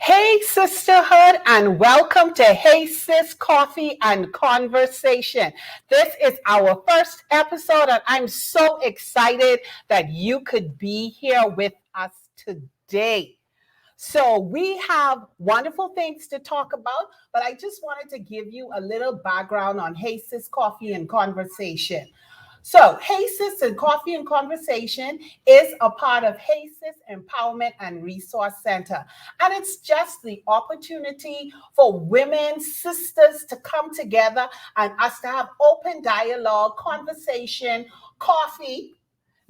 Hey, sisterhood, and welcome to Hey Sis Coffee and Conversation. This is our first episode, and I'm so excited that you could be here with us today. So, we have wonderful things to talk about, but I just wanted to give you a little background on Hey Sis Coffee and Conversation. So, Hey Sis and Coffee and Conversation is a part of Hey Sis Empowerment and Resource Center. And it's just the opportunity for women, sisters to come together and us to have open dialogue, conversation, coffee,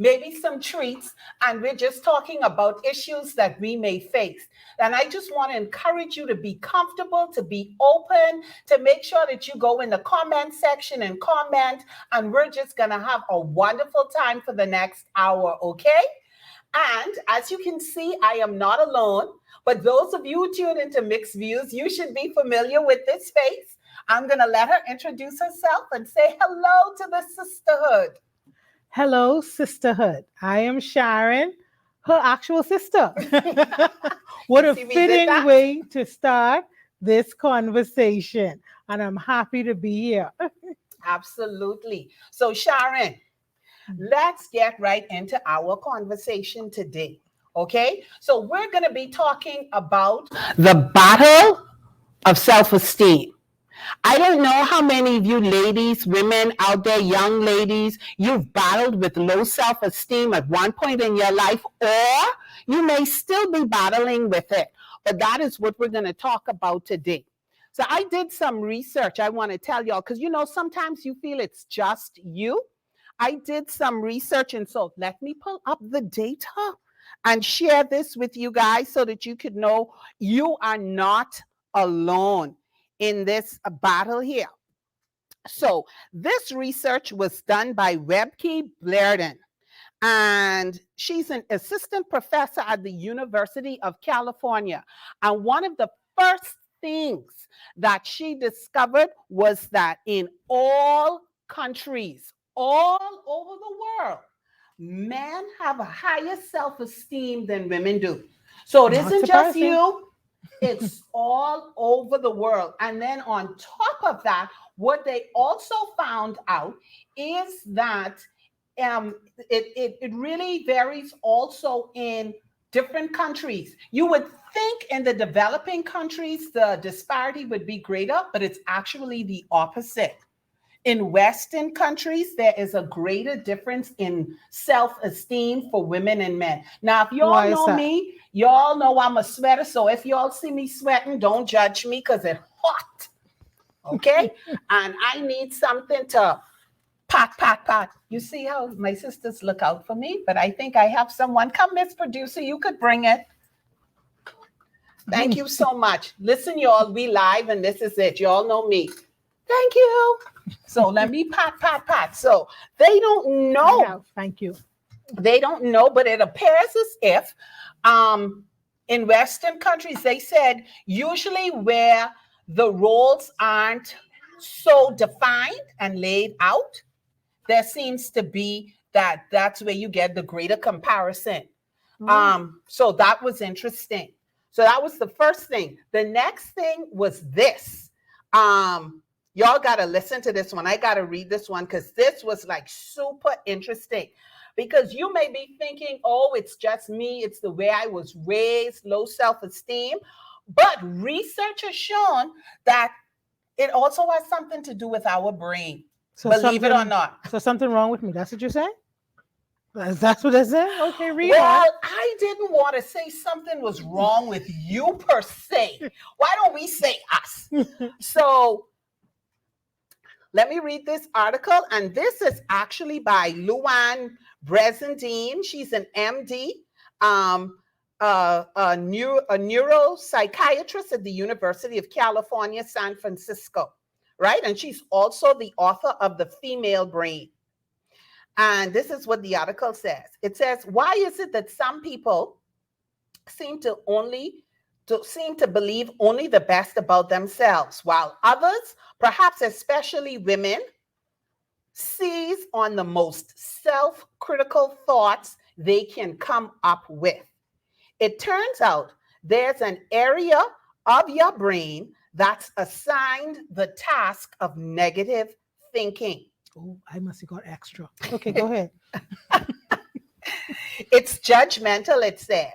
maybe some treats, and we're just talking about issues that we may face. And I just want to encourage you to be comfortable, to be open, to make sure that you go in the comment section and comment, and we're just going to have a wonderful time for the next hour, okay? And as you can see, I am not alone, but those of you who tune into Mixed Views, you should be familiar with this face. I'm going to let her introduce herself and say hello to the sisterhood. Hello, sisterhood. I am Sharon, her actual sister. What a fitting way to start this conversation. And I'm happy to be here. Absolutely. So, Sharon, let's get right into our conversation today. Okay. So, we're going to be talking about the battle of self esteem. I don't know how many of you ladies, women out there, young ladies, you've battled with low self-esteem at one point in your life, or you may still be battling with it. But that is what we're going to talk about today. So I did some research. I want to tell y'all, because sometimes you feel it's just you. I did some research, and so let me pull up the data and share this with you guys so that you could know you are not alone in this battle here. So this research was done by Webke Blairden, and she's an assistant professor at the University of California. And one of the first things that she discovered was that in all countries, all over the world, men have a higher self-esteem than women do. So it isn't just you. It's all over the world. And then on top of that, what they also found out is that it really varies also in different countries. You would think in the developing countries, the disparity would be greater, but it's actually the opposite. In Western countries, there is a greater difference in self-esteem for women and men. Now, if y'all know me, y'all know I'm a sweater. So if y'all see me sweating, don't judge me because it's hot. Okay? And I need something to pat. You see how my sisters look out for me? But I think I have someone. Come, Miss Producer, you could bring it. Thank you so much. Listen, y'all, we live and this is it. Y'all know me. Thank you. So let me pat. So they don't know. Thank you. They don't know, but it appears as if in Western countries, they said usually where the roles aren't so defined and laid out, there seems to be that's where you get the greater comparison. So that was interesting. So that was the first thing. The next thing was this. Y'all got to listen to this one. I got to read this one because this was like super interesting. Because you may be thinking, oh, it's just me. It's the way I was raised, low self-esteem. But research has shown that it also has something to do with our brain. So believe it or not. So something wrong with me. That's what you're saying? That's what it said? Okay, read Well, I didn't want to say something was wrong with you per se. Why don't we say us? So let me read this article. And this is actually by Luann Brezendine. She's an MD, a neuropsychiatrist at the University of California, San Francisco, right? And she's also the author of The Female Brain. And this is what the article says. It says, why is it that some people seem to believe only the best about themselves, while others, perhaps especially women, seize on the most self-critical thoughts they can come up with? It turns out there's an area of your brain that's assigned the task of negative thinking. Oh, I must have got extra. Okay, go ahead. It's judgmental, it says.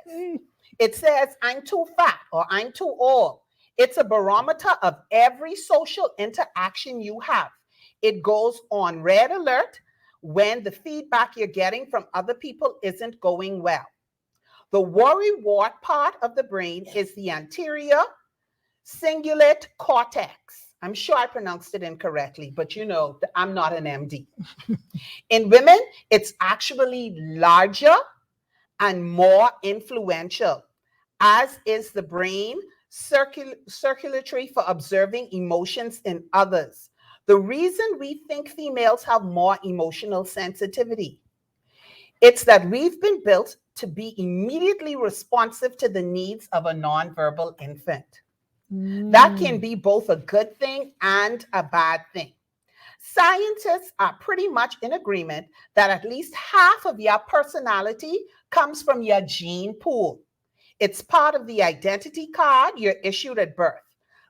It says, I'm too fat or I'm too old. It's a barometer of every social interaction you have. It goes on red alert when the feedback you're getting from other people isn't going well. The worry wart part of the brain is the anterior cingulate cortex. I'm sure I pronounced it incorrectly, but you know, I'm not an MD. In women, it's actually larger and more influential, as is the brain circulatory for observing emotions in others. The reason we think females have more emotional sensitivity, it's that we've been built to be immediately responsive to the needs of a nonverbal infant. That can be both a good thing and a bad thing. Scientists are pretty much in agreement that at least half of your personality comes from your gene pool. It's part of the identity card you're issued at birth.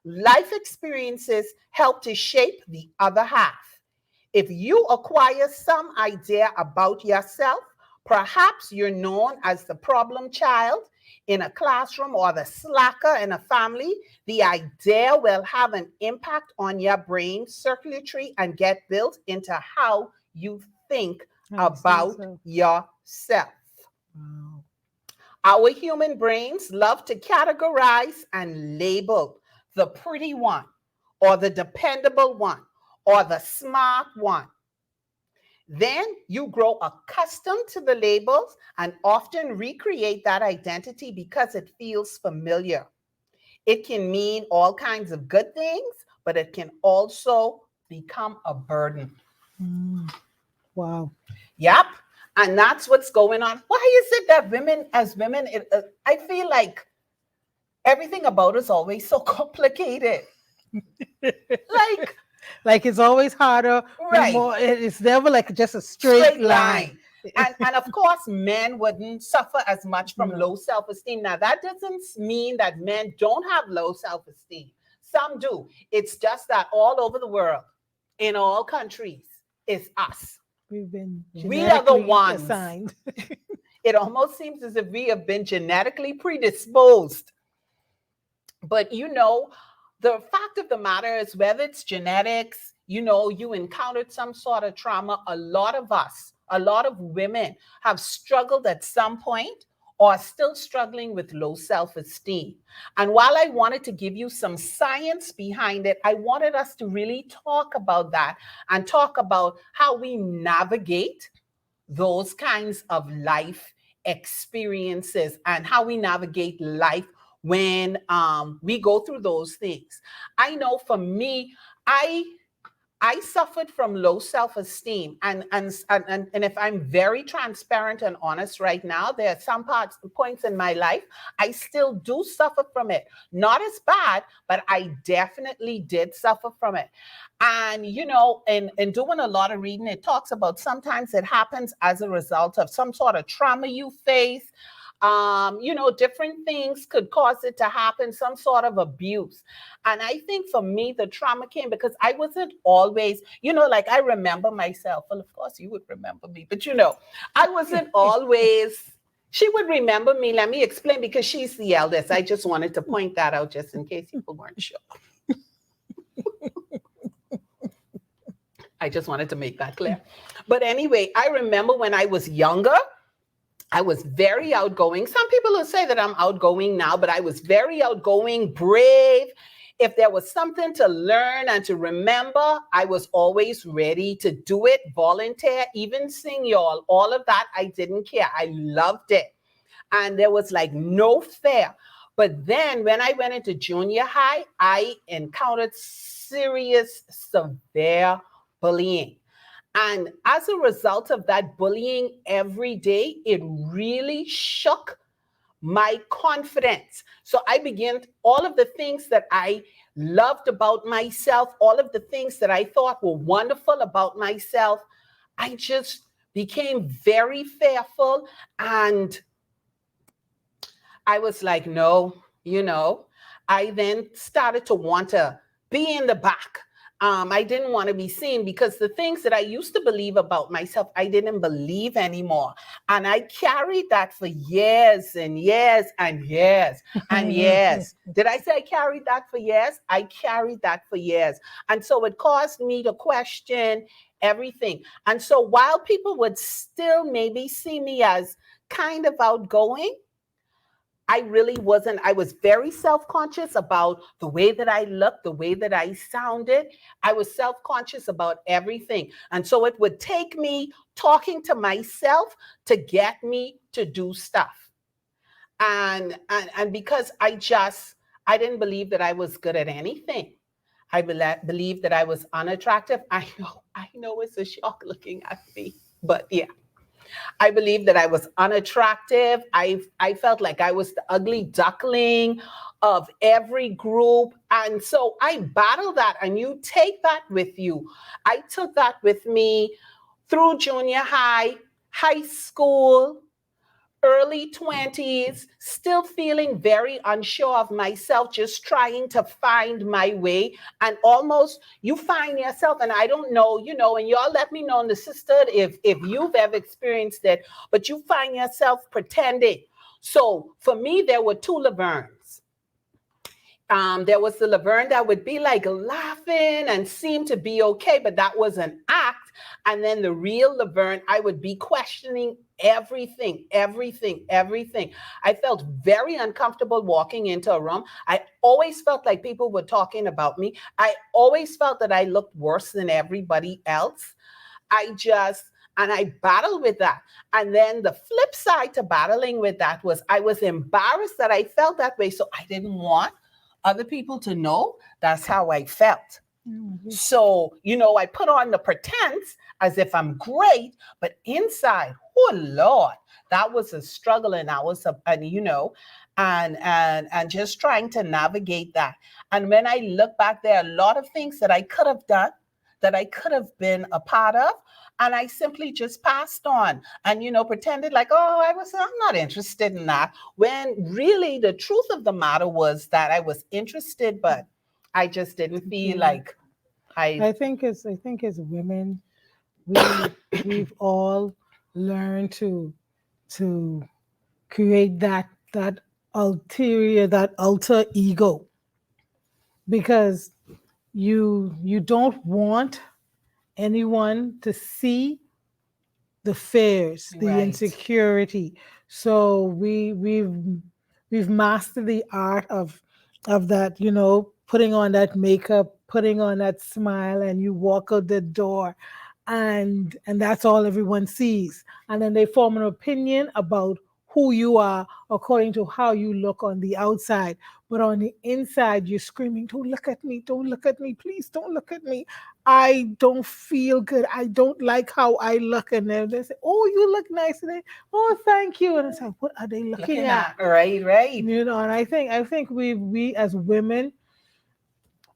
Life experiences help to shape the other half. If you acquire some idea about yourself, perhaps you're known as the problem child in a classroom or the slacker in a family, the idea will have an impact on your brain circulatory and get built into how you think about yourself. Wow. Our human brains love to categorize and label the pretty one, or the dependable one, or the smart one. Then you grow accustomed to the labels and often recreate that identity because it feels familiar. It can mean all kinds of good things, but it can also become a burden. Wow. Yep. And that's what's going on. Why is it that women, as women, I feel like everything about us always so complicated? Like it's always harder and Right. more. It's never like just a straight line. And of course, men wouldn't suffer as much from No. low self-esteem. Now, that doesn't mean that men don't have low self-esteem. Some do. It's just that all over the world, in all countries, it's us. We've been We are the genetically ones. assigned. It almost seems as if we have been genetically predisposed. But you know, the fact of the matter is, whether it's genetics, you know, you encountered some sort of trauma, a lot of us, a lot of women have struggled at some point or are still struggling with low self-esteem. And while I wanted to give you some science behind it, I wanted us to really talk about that and talk about how we navigate those kinds of life experiences and how we navigate life when we go through those things. I know for me, I suffered from low self-esteem, and if I'm very transparent and honest right now, there are some points in my life I still do suffer from it. Not as bad, but I definitely did suffer from it. And you know, in doing a lot of reading, it talks about sometimes it happens as a result of some sort of trauma you face. You know, different things could cause it to happen, some sort of abuse. And I think for me, the trauma came because I wasn't always, you know, like I remember myself. Well, of course, you would remember me, but you know, I wasn't always, she would remember me. Let me explain, because she's the eldest. I just wanted to point that out just in case people weren't sure. I just wanted to make that clear. But anyway, I remember when I was younger, I was very outgoing. Some people will say that I'm outgoing now, but I was very outgoing, brave. If there was something to learn and to remember, I was always ready to do it, volunteer, even sing, y'all. All of that, I didn't care. I loved it. And there was like no fear. But then when I went into junior high, I encountered serious, severe bullying. And as a result of that bullying every day, it really shook my confidence. So I began all of the things that I loved about myself, all of the things that I thought were wonderful about myself. I just became very fearful. And I was like, no, you know. I then started to want to be in the back. I didn't want to be seen because the things that I used to believe about myself, I didn't believe anymore. And I carried that for years and years and years and years. Did I say I carried that for years? I carried that for years. And so it caused me to question everything. And so while people would still maybe see me as kind of outgoing, I really wasn't. I was very self conscious about the way that I looked, the way that I sounded. I was self conscious about everything. And so it would take me talking to myself to get me to do stuff. And because I didn't believe that I was good at anything. Believed that I was unattractive. I know it's a shock looking at me, but yeah. I believed that I was unattractive. I felt like I was the ugly duckling of every group. And so I battled that, and you take that with you. I took that with me through junior high, high school, early 20s, still feeling very unsure of myself, just trying to find my way. And almost you find yourself, and I don't know, and y'all let me know in the sisterhood if you've ever experienced it, but you find yourself pretending. So for me, there were two Lavernes. There was the Laverne that would be like laughing and seem to be okay, but that was an act. And then the real Laverne, I would be questioning everything, everything, everything. I felt very uncomfortable walking into a room. I always felt like people were talking about me. I always felt that I looked worse than everybody else. And I battled with that. And then the flip side to battling with that was I was embarrassed that I felt that way. So I didn't want other people to know that's how I felt. Mm-hmm. So, I put on the pretense as if I'm great, but inside, oh Lord, that was a struggle, and and just trying to navigate that. And when I look back, there are a lot of things that I could have done, that I could have been a part of, and I simply just passed on and, pretended like, oh, I'm not interested in that. When really the truth of the matter was that I was interested, but I just didn't feel like I think as women, we've all learned to create that that alter ego, because you don't want anyone to see the fears, the right. insecurity. So we've mastered the art of that, putting on that makeup, putting on that smile, and you walk out the door, and that's all everyone sees. And then they form an opinion about who you are according to how you look on the outside. But on the inside, you're screaming, don't look at me, don't look at me, please don't look at me. I don't feel good. I don't like how I look. And then they say, oh, you look nice today. Oh, thank you. And it's like, what are they looking at? Right. And I think we as women,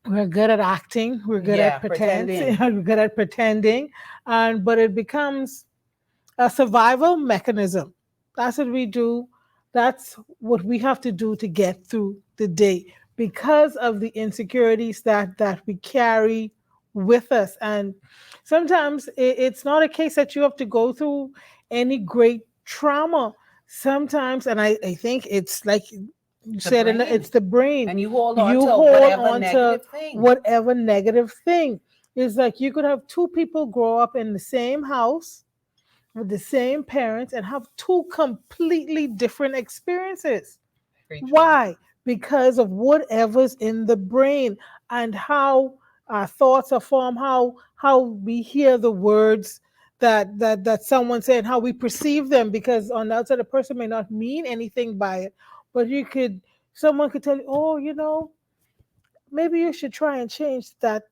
we're good at acting, we're good at pretending, we're good at pretending, but it becomes a survival mechanism. That's what we do. That's what we have to do to get through the day because of the insecurities that we carry with us. And sometimes it's not a case that you have to go through any great trauma. Sometimes, and I think it's like you said, it's the brain. And you hold on to whatever negative thing. Whatever negative thing. It's like you could have two people grow up in the same house with the same parents and have two completely different experiences. Why? Because of whatever's in the brain and how our thoughts are formed, how we hear the words that someone said, how we perceive them, because on the outside a person may not mean anything by it, but someone could tell you, oh, maybe you should try and change the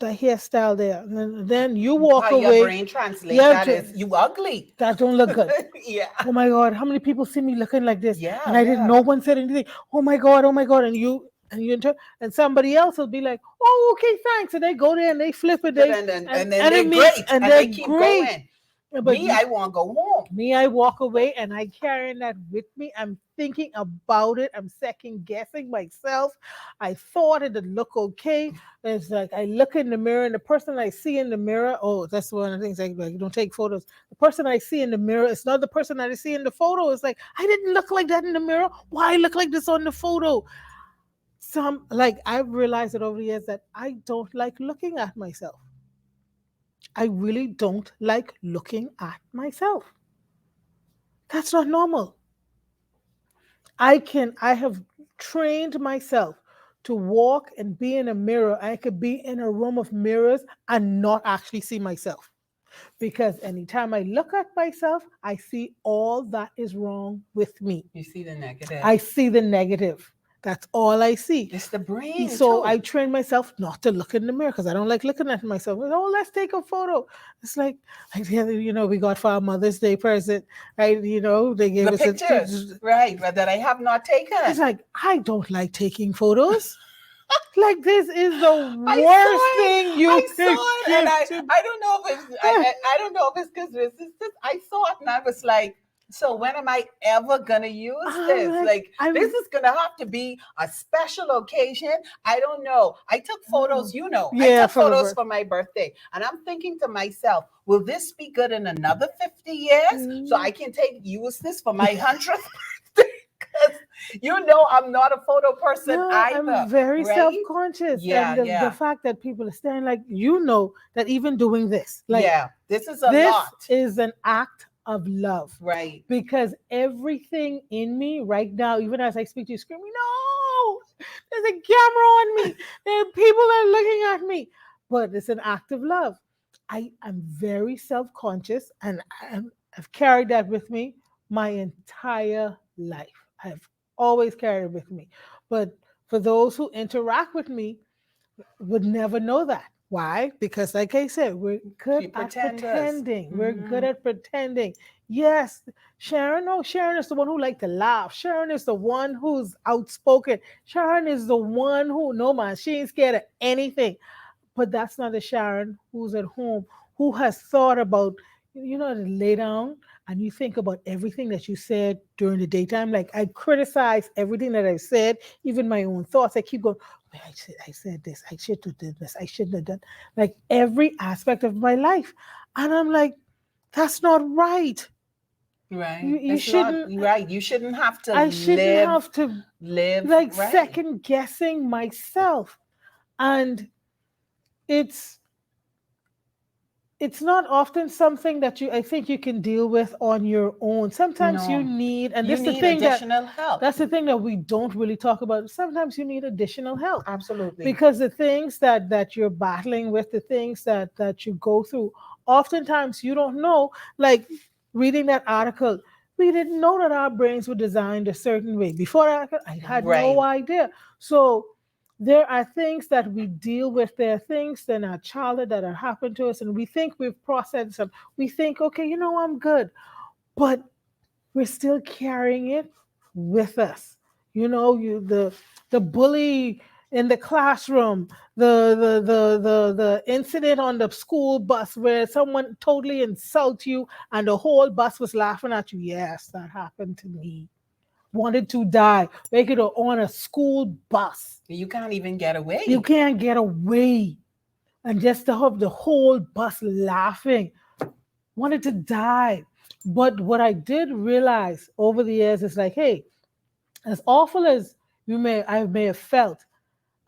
hairstyle there. And then you walk how away. Your brain translates that as you ugly. That don't look good. Yeah. Oh my God, how many people see me looking like this? Yeah. And I didn't. No one said anything. Oh my God. And somebody else will be like, oh, okay, thanks. And they go there and they flip it. And then they're great. And they keep going. But Me, I want to go home. me, I walk away and I carrying that with me. I'm thinking about it. I'm second guessing myself. I thought it would look okay. It's like I look in the mirror and the person I see in the mirror, oh, that's one of the things like don't take photos. The person I see in the mirror is not the person that I see in the photo. It's like I didn't look like that in the mirror. Why I look like this on the photo? Some like I've realized it over the years that I don't like looking at myself. I really don't like looking at myself. That's not normal. I have trained myself to walk and be in a mirror. I could be in a room of mirrors and not actually see myself. Because anytime I look at myself, I see all that is wrong with me. You see the negative. I see the negative. That's all I see. It's the brain So too. I train myself not to look in the mirror because I don't like looking at myself. Oh, let's take a photo. It's like we got for our Mother's Day present, right? They gave The us pictures, right, but that I have not taken. It's like I don't like taking photos. Like this is the I worst saw it. thing you I can saw it, and get to. I don't know if it's I don't know if it's because resistance. I saw it and I was like, so when am I ever gonna use this? Like this is gonna have to be a special occasion. I don't know. I took photos, I took photos for my birthday, and I'm thinking to myself, will this be good in another 50 years? So I can use this for my 100th birthday. I'm not a photo person either. I'm very right? self-conscious. Yeah, and the fact that people are staring like that even doing this. Like this is a lot. Is an act of love. Right. Because everything in me right now, even as I speak to you, screaming, no, there's a camera on me. There are people that are looking at me. But it's an act of love. I am very self-conscious and I've carried that with me my entire life. I've always carried it with me. But for those who interact with me, would never know that. Why? Because, like I said, we're good at pretending. Mm-hmm. We're good at pretending. Yes, Sharon. No, Sharon is the one who likes to laugh. Sharon is the one who's outspoken. Sharon is the one who, no man, she ain't scared of anything. But that's not the Sharon who's at home, who has thought about, to lay down and you think about everything that you said during the daytime. Like I criticize everything that I've said, even my own thoughts. I keep going, I said this, I should have done this, I shouldn't have done, like every aspect of my life. And I'm like, that's not right. Right. You shouldn't. Right. You shouldn't have to I shouldn't have to live like second guessing myself. And it's not often something that I think you can deal with on your own. Sometimes you need, and this is the thing additional help. That's the thing that we don't really talk about. Sometimes you need additional help. Absolutely. Because the things that you're battling with, the things that you go through, oftentimes you don't know. Like reading that article, we didn't know that our brains were designed a certain way. Before that, I had no idea. So there are things that we deal with. There are things in our childhood that have happened to us, and we think we've processed them. We think, okay, I'm good. But we're still carrying it with us. The bully in the classroom, the incident on the school bus where someone totally insults you and the whole bus was laughing at you. Yes, that happened to me. Wanted to die. Make it on a school bus. You can't even get away. You can't get away. And just to have the whole bus laughing. Wanted to die. But what I did realize over the years is like, hey, as awful as I may have felt,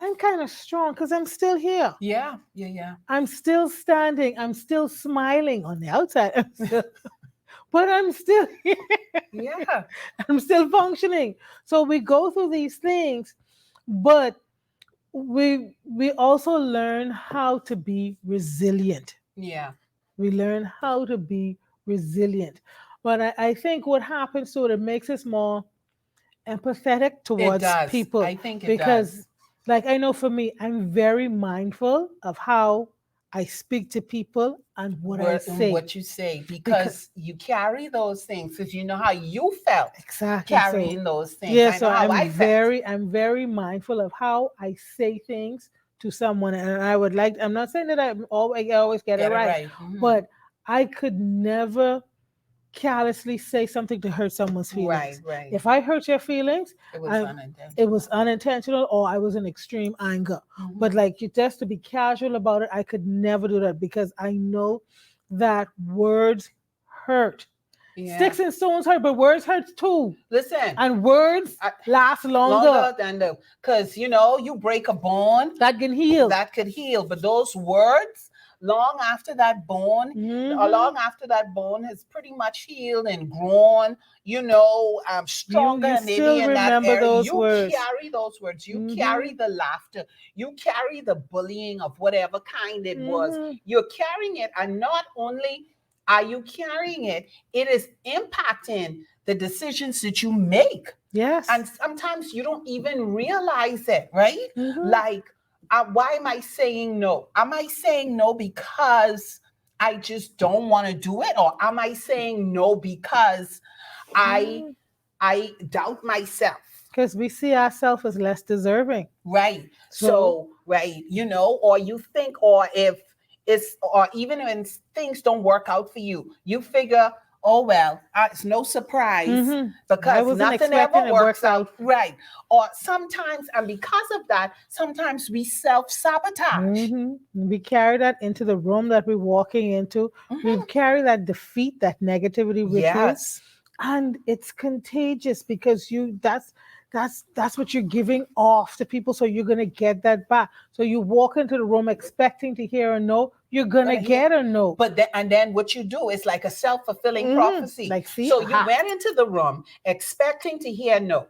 I'm kind of strong because I'm still here. Yeah. I'm still standing. I'm still smiling on the outside. But I'm still here. Yeah. I'm still functioning. So we go through these things, but we also learn how to be resilient. Yeah. We learn how to be resilient. But I think what happens to it makes us more empathetic towards people. I think it does. Like I know for me, I'm very mindful of how I speak to people and I say. What you say, because you carry those things, because you know how you felt exactly carrying those things. Yeah, so I'm very mindful of how I say things to someone, and I'm not saying that I always get it right. Mm-hmm. But I could never carelessly say something to hurt someone's Right, feelings. right. If I hurt your feelings, It was I, it was unintentional. unintentional or I was in extreme anger. But Hmm. like just to be casual about it, I could never do that because I know that words hurt. Yeah. Sticks and stones hurt, but words hurt too. Listen, And words I, last longer. longer than the, because you break a bone That can heal. that could heal, but those words, long after that bone, Hmm. long after that bone has pretty much healed and grown, stronger You and maybe still in that remember area, those you words. carry those words, you Hmm. carry the laughter, you carry the bullying of whatever kind it was. Hmm. You're carrying it, and not only are you carrying it, it is impacting the decisions that you make. Yes. And sometimes you don't even realize it, right? Hmm. Like, why am I saying no? Am I saying no because I just don't want to do it, or am I saying no because I I doubt myself? Because we see ourselves as less deserving. Right. So, So, right, or you think, or if or even when things don't work out for you, you figure, oh, well, it's no surprise hmm, I because wasn't nothing ever expecting it works works out. out. Right. Or sometimes, and because of that, sometimes we self sabotage. We carry that into the room that we're walking into. We Hmm. carry that defeat, that negativity with you, Yes. and it's contagious because that's what you're giving off to people. So you're gonna get that back. So you walk into the room expecting to hear a no, you're gonna Gonna hear. get a no. But then what you do is like a self-fulfilling prophecy. Like, see, So you aha. went into the room expecting to hear no,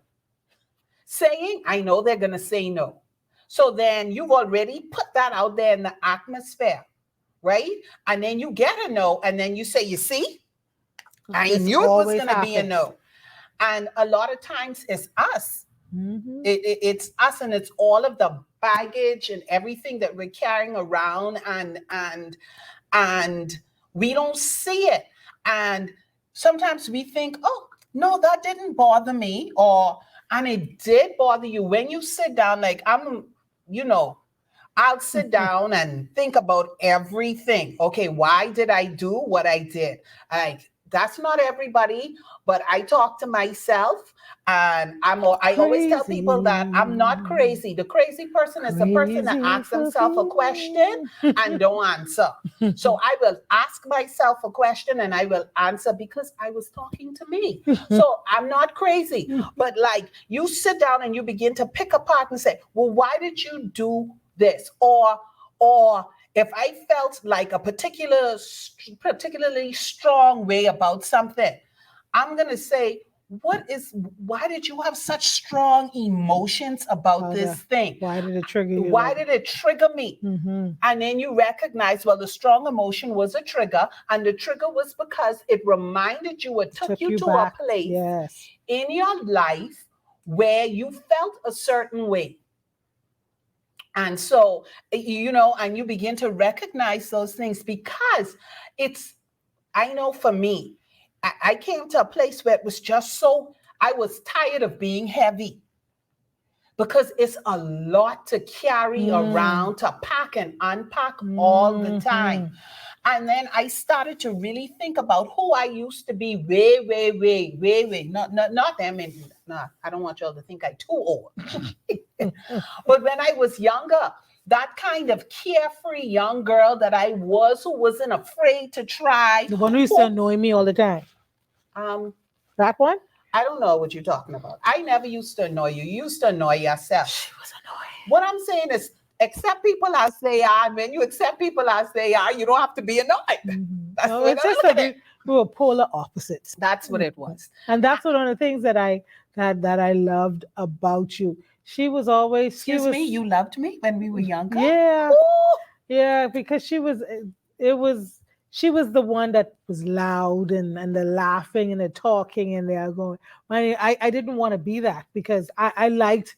saying, I know they're going to say no. So then you've already put that out there in the atmosphere, right? And then you get a no, and then you say, you see, I This knew it was always going to be a happens. no. And a lot of times it's us. Hmm. It's us, and it's all of the baggage and everything that we're carrying around, and we don't see it. And sometimes we think, oh, no, that didn't bother me, or and it did bother you when you sit down. Like, you know, I'll sit down and think about everything. Okay, why did I do what I did? Like, that's not everybody, but I talk to myself, and I always tell people that I'm not Crazy, crazy. The crazy person is the person that crazy asks for himself a question feeling. and don't answer. So I will ask myself a question and I will answer because I was talking to me. So I'm not crazy. But like, you sit down and you begin to pick apart and say, well, why did you do this? Or if I felt like a particularly strong way about something, I'm gonna say, why did you have such strong emotions about How this the, thing? why did it trigger you Why like did it trigger me? that? And then you recognize, well, the strong emotion was a trigger, and the trigger was because it reminded you or took Took you you to a back. place Yes. in your life where you felt a certain way. And so, and you begin to recognize those things because it's, I know for me, I came to a place where it was just so, I was tired of being heavy because it's a lot to carry Mm. around, to pack and unpack all the time. Hmm. And then I started to really think about who I used to be way, way, way, way, way. Not them. And no, I don't want y'all to think I'm too old. But when I was younger, that kind of carefree young girl that I was, who wasn't afraid to try, The one who used to who, annoy me all the time. um, That one? I don't know what you're talking about. I never used to annoy you. You used to annoy yourself. She was annoying. What I'm saying is, accept people as they are. And when you accept people as they are, you don't have to be annoyed. That's the No, way it's that I just look that at it. we were polar opposites. That's what it was. And that's one of the things that I loved about you. She was always she Excuse me, was you loved me when we were younger? yeah, Ooh. yeah, because it was she was the one that was loud and the laughing and the talking and they're going. I didn't want to be that because I liked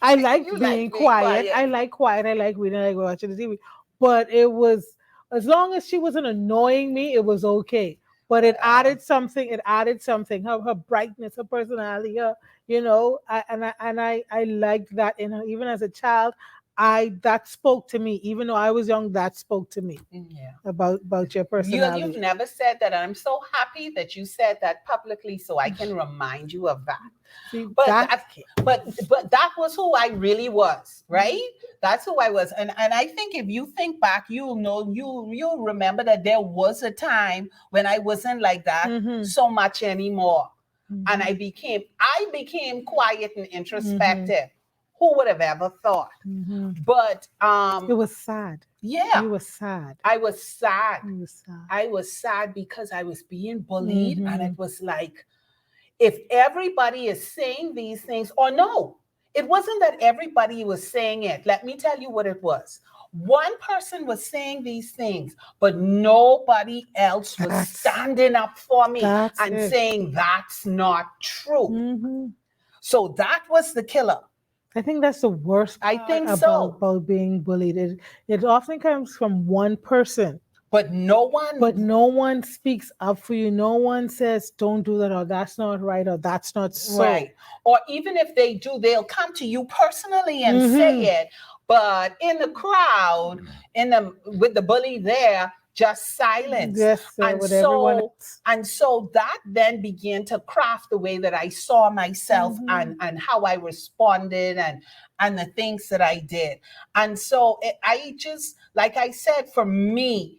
You like being being quiet. quiet. I like quiet. I like reading. I like watching the TV. But it was as long as she wasn't annoying me, it was okay. But it Well, added something. It added something. Her brightness, her personality. Her, I liked that in her. Even as a child, that spoke to me. Even though I was young, that spoke to me Yeah. about your You've personality. never said that. And I'm so happy that you said that publicly so I can remind you of that. See But that. that, but that was who I really was, right? That's who I was. And I think if you think back, you'll know, you'll remember that there was a time when I wasn't like that Mm-hmm. so much anymore. And Mm-hmm. I became quiet and Mm-hmm. introspective. Who would have ever thought? Mm-hmm. But It was sad. yeah, You were sad. I was sad. You were sad. I was sad because I was being bullied, and Mm-hmm. it was like, if everybody is saying these things, or no, it wasn't that everybody was saying it. Let me tell you what it was. One person was saying these things, but nobody else was That's standing up for me that's and it. saying that's not true. Mm-hmm. So that was the killer. I think that's the worst I part think so. about being bullied. It often comes from one person, But no but one, no one speaks up for you. No one says, don't do that, or that's not right, or that's not so. right. Or even if they do, they'll come to you personally and Mm-hmm. say it. But in the crowd, in the with the bully there, just silence. Yes, And with everyone so else. and so that then began to craft the way that I saw myself, Mm-hmm. and how I responded, and the things that I did. And so I just, like I said, for me,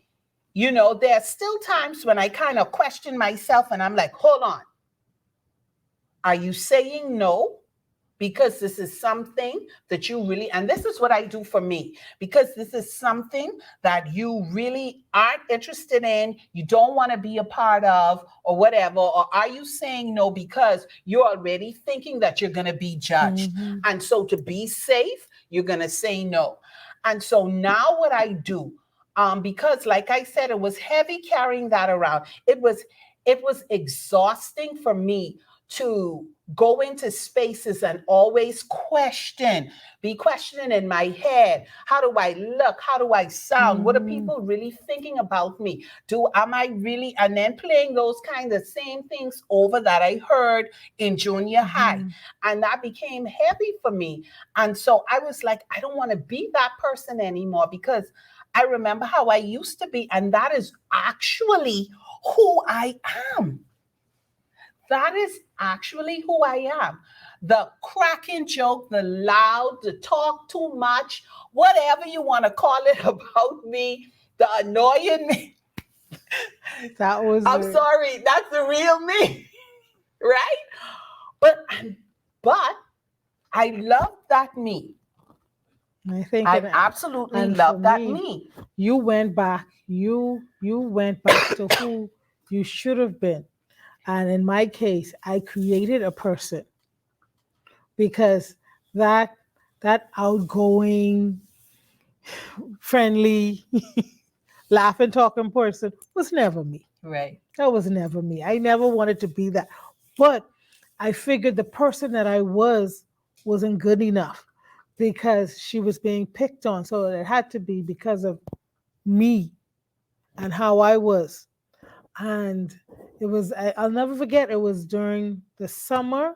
there's still times when I kind of question myself and I'm like, hold on, are you saying no? Because this is something that you really, and this is what I do for me, because this is something that you really aren't interested in, you don't want to be a part of, or whatever. Or are you saying no because you're already thinking that you're going to be judged? Mm-hmm. And so to be safe, you're going to say no. And so now what I do, because like I said, it was heavy carrying that around. It was exhausting for me to go into spaces and always be questioning in my head. How do I look? How do I sound? What are Mm-hmm. people really thinking about me? Am I really? And then playing those kind of same things over that I heard in junior high. Mm-hmm. And that became heavy for me. And so I was like, I don't want to be that person anymore, because I remember how I used to be. And that is actually who I am. That is actually who I am. The cracking joke, the loud, the talk too much, whatever you want to call it about me, the annoying me. That was I'm the, sorry, that's the real me, right? But but I love that me. I think, I absolutely and for love that me, me. you went back. You went back to who you should have been. And in my case, I created a person because that that outgoing, friendly, laughing, talking person was never me. Right. That was never me. I never wanted to be that. But I figured the person that I wasn't good enough because she was being picked on. So it had to be because of me and how I was. And I'll never forget, it was during the summer,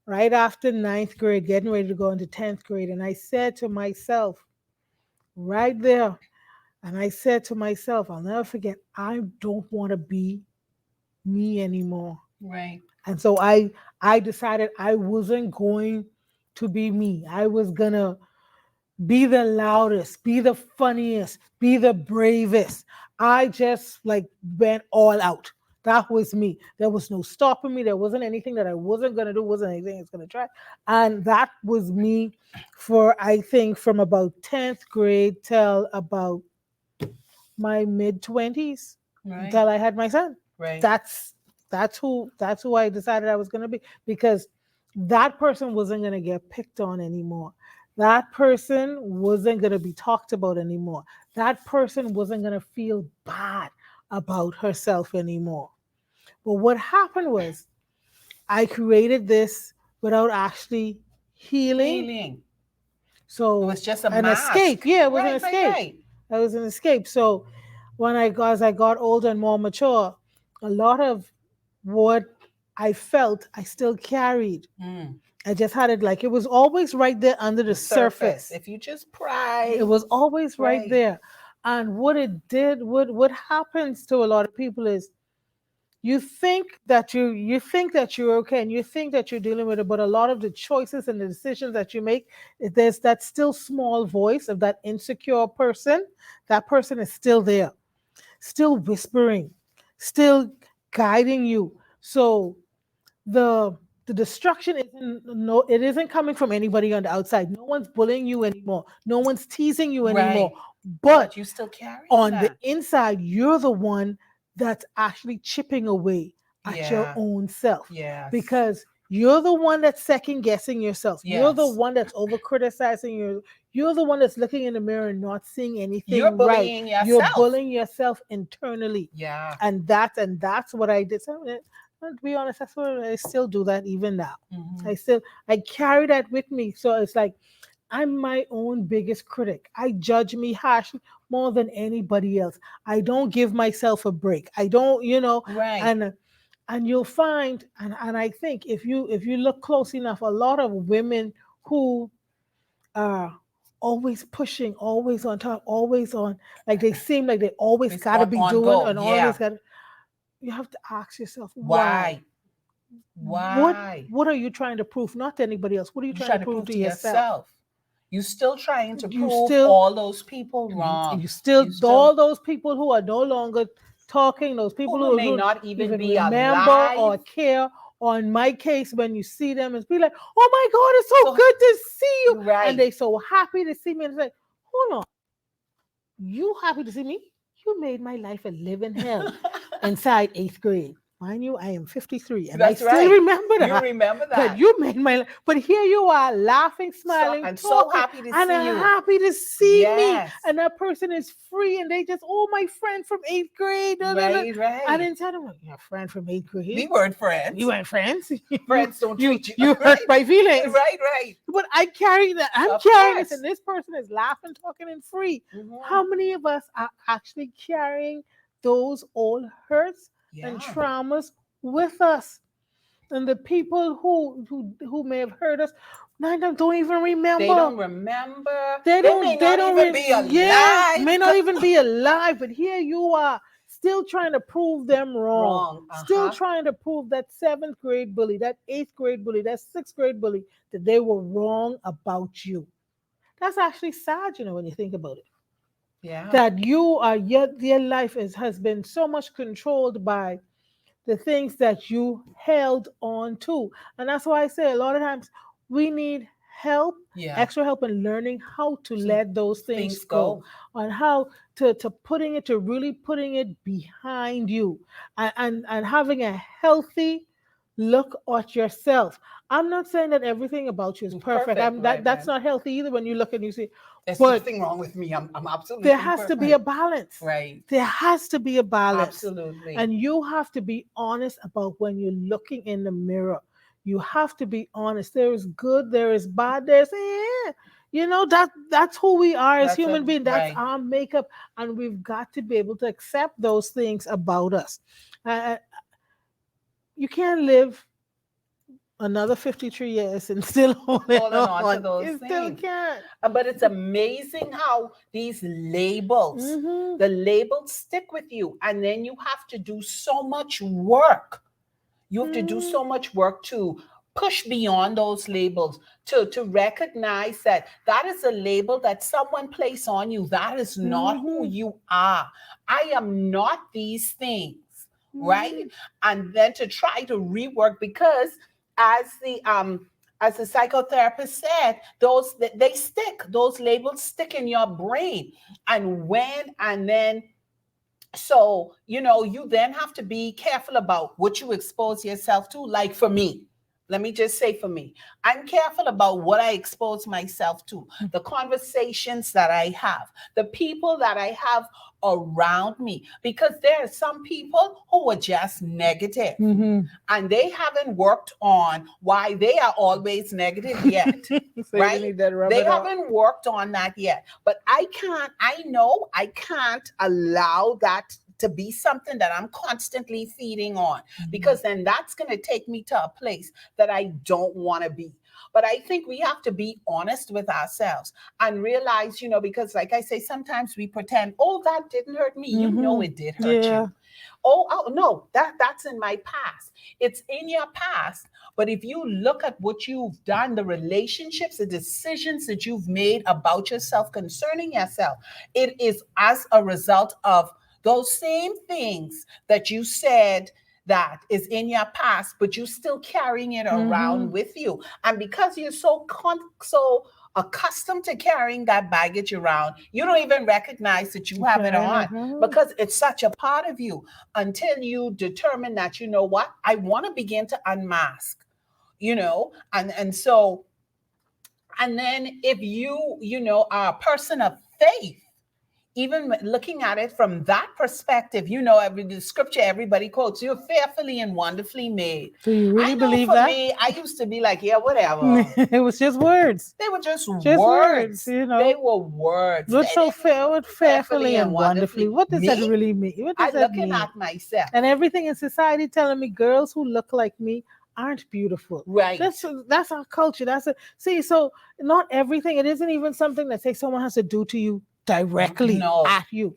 right after ninth grade, getting ready to go into 10th grade. And I said to myself, right there, and I said to myself, I'll never forget, I don't want to be me anymore. Right. And so I decided I wasn't going to be me. I was gonna be the loudest, be the funniest, be the bravest. I just like went all out. That was me. There was no stopping me. There wasn't anything that I wasn't gonna do, wasn't anything I was gonna try. And that was me for, I think, from about 10th grade till about my mid 20s, Right. until I had my son. Right. That's that's who I decided I was gonna be, because that person wasn't gonna get picked on anymore. That person wasn't gonna be talked about anymore. That person wasn't gonna feel bad about herself anymore. But what happened was I created this without actually healing. Healing. It was So just a an escape. mask. Yeah, it was an Right, right, escape. right. That was an escape. So as I got older and more mature, a lot of what I felt I still carried. Mm. I just had it like it was always right there under the The surface. surface. If you just It pry, was always right right. there. And what it did, what happens to a lot of people is you think that you're okay and you think that you're dealing with it, but a lot of the choices and the decisions that you make, there's that still small voice of that insecure person. That person is still there, still whispering, still guiding you. So the the destruction isn't no it isn't coming from anybody on the outside. No one's bullying you anymore. No one's teasing you anymore. Right. But But you still carrying on the that. inside, you're the one that's actually chipping away at your Yeah. own self Yes. because you're the one that's second guessing yourself. You're the Yes. one that's over criticizing you. You're the one that's looking in the mirror and not seeing You're anything right. bullying You're yourself. bullying yourself internally. Yeah. And that's what I did. So, to be honest, that's what I still do that even now. Hmm. I carry that with me. So it's like I'm my own biggest critic. I judge me harshly more than anybody else. I don't give myself a break. I don't, Right. and you'll find, and I think if you look close enough, a lot of women who are always pushing, always on top, always on, like they seem like they always It's gotta be on doing go. and always Yeah. got. You have to ask yourself why. Why? What Why? what are you trying to prove? Not to anybody else. What are you You trying to trying to prove prove to to yourself? yourself. You still trying to You prove still all those people wrong. you still You still all those people who are no longer talking, those people who who may don't not even even be remember or alive. care, or in my case when you see them and be like, oh my god, it's so So good to see you, and right. they so happy to see me, and it's like, hold on, you happy to see me? You made my life a living hell inside 8th grade. Mind you, I am 53 and I That's still right. remember You that. remember That that. you made my life. But here you are laughing, So smiling, I'm so talking, happy to and see are you. happy to see me. Yes. And that person is free and they just, oh, my friend from 8th grade. Da, da, da. Right, I right. didn't tell them, your friend from 8th grade. We weren't We friends. weren't friends. you Friends don't you treat you you hurt right. my feelings. Right, right. But I carry that. I'm Of carrying this, and course. this person is laughing, talking, and free. Hmm. How many of us are actually carrying those old hurts and Yeah. traumas with us? And the people who may have hurt us, nine times don't even They remember. don't remember. They They may don't. They not don't. even be Yeah, may alive. not even be alive. But here you are, still trying to prove them wrong. Wrong. Still Uh-huh. trying to prove that 7th grade bully, that 8th grade bully, that 6th grade bully, that they were wrong about you. That's actually sad, when you think about it. Yeah. That you are yet their life has been so much controlled by the things that you held on to. And that's why I say a lot of times we need help, Yeah. extra help in learning how to So let those things things go, go. on how to really putting it behind you, and having a healthy look at yourself. I'm not saying that everything about you is perfect. Perfect. Right, That's right. not healthy either when you look and you see, There's but nothing wrong with me. I'm there absolutely has to be a perfect. balance. Right. There has to be a balance. Absolutely. And you have to be honest about when you're looking in the mirror. You have to be honest. There is good, there is bad, there's that's who we are as That's a human beings. That's right. our makeup. And we've got to be able to accept those things about us. Uh, you can't live another 53 years and still holding Holding on to on. those You still things. can't. But it's amazing how these labels, Hmm. the labels stick with you. And then you have to do so much work. You have to do Hmm. so much work to push beyond those labels, to recognize that that is a label that someone placed on you. That is not who Hmm. you are. I am not these things, right? Hmm. And then to try to rework, because as the psychotherapist said, they stick, those labels stick in your brain. And then, so you then have to be careful about what you expose yourself to. Like for me, let me just say, for me, I'm careful about what I expose myself to, the conversations that I have, the people that I have around me, because there are some people who are just negative, Hmm. and they haven't worked on why they are always negative yet. So you Right? need that rub They it off. haven't worked on that yet. But I know I can't allow that to be something that I'm constantly feeding on, Mhm. because then that's going to take me to a place that I don't want to be. But I think we have to be honest with ourselves and realize, because like I say, sometimes we pretend, oh, that didn't hurt me. You know it did hurt Yeah. you. Oh no, that's in my past. It's in your past. But if you look at what you've done, the relationships, the decisions that you've made about yourself, concerning yourself, it is as a result of those same things that you said that is in your past, but you're still carrying it around with you. And because you're so accustomed to carrying that baggage around, you don't even recognize that you have it on because it's such a part of you until you determine that, you know what, I want to begin to unmask, and so, and then if are a person of faith, even looking at it from that perspective, every the scripture everybody quotes, you're fearfully and wonderfully made. Do you really I know believe for that? me, I used to be like, yeah, whatever. It was just words. They were just Words, words. They were words. What's They so fair? What fearfully and wonderfully? What does that Me? really mean? What does I that looking mean? at myself. And everything in society telling me girls who look like me aren't beautiful. Right. That's our culture. See, so not everything. It isn't even something that say someone has to do to you directly at you.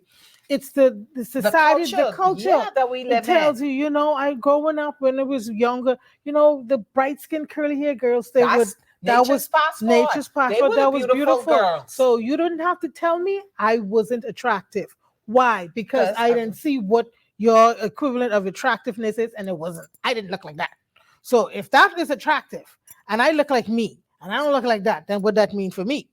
It's the society, the culture yeah, that we live it tells in. you, I growing up when I was younger, the bright skin curly hair girls, that was nature's passport. That was beautiful. Girls. So you didn't have to tell me I wasn't attractive. Why? Because I didn't see what your equivalent of attractiveness is, and it wasn't. I didn't look like that. So if that is attractive and I look like me and I don't look like that, then what that mean for me?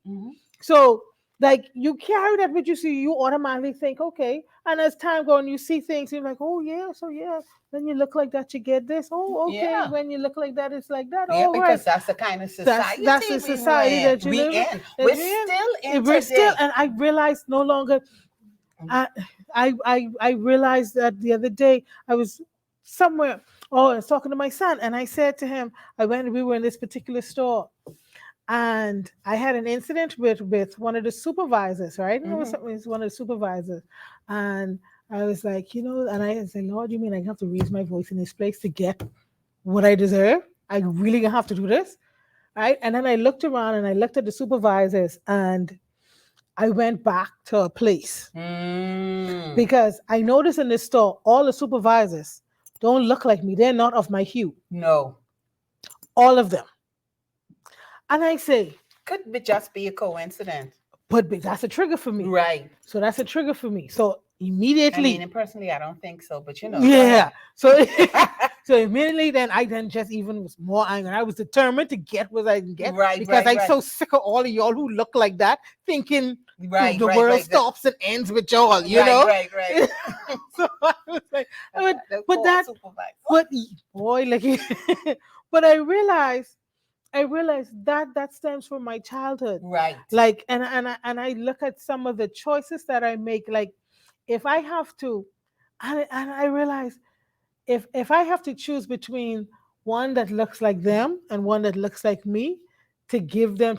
So like you carry that with you, so you automatically think, okay. And as time goes, you see things, you're like, oh yeah, so yeah. When you look like that, you get this. Oh, okay. Yeah. When you look like that, it's like that. Yeah, oh, because right. that's the kind of society that's the society that you live in. We're still, and I realized no longer. I realized that the other day I was somewhere. Oh, I was talking to my son, and I said to him, we were in this particular store, and I had an incident with one of the supervisors, right? And it was one of the supervisors, and I was like, and I said, Lord, you mean I have to raise my voice in this place to get what I deserve? I really gonna have to do this, right? And then I looked around and I looked at the supervisors, and I went back to a place because I noticed in this store all the supervisors don't look like me. They're not of my hue. No. All of them. And I say, could just be a coincidence. But that's a trigger for me. Right. So that's a trigger for me. So immediately. I mean, personally, I don't think so, but Yeah. So so immediately then I just even was more angry. I was determined to get what I can get. Right. Because I'm so sick of all of y'all who look like that, thinking the world stops and ends with y'all, you know? Right. So I was like, but I realized that stems from my childhood. Right. Like, and I look at some of the choices that I make, like if I have to, and I realize if I have to choose between one that looks like them and one that looks like me, to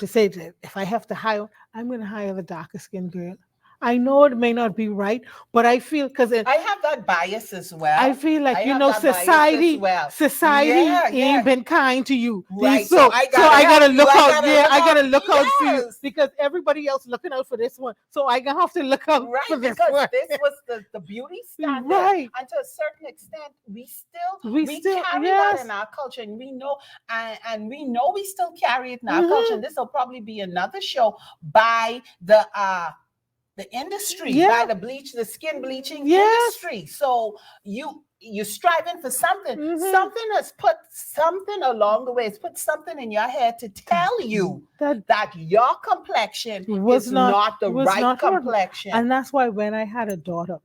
say that if I have to hire, I'm going to hire the darker skinned girl. I know it may not be right, but I feel because I have that bias as well. I feel like society ain't been kind to you. Right. So I gotta look out. I gotta look out for you because everybody else looking out for this one. So I gonna have to look out for this one. This was the beauty standard. Right. And to a certain extent, we carry that in our culture, and we know, and we know we still carry it in our culture. And this will probably be another show by the industry, by the skin bleaching industry. So you're striving for something. Something has put something along the way. It's put something in your head to tell you that your complexion is not the right complexion. And that's why when I had a daughter,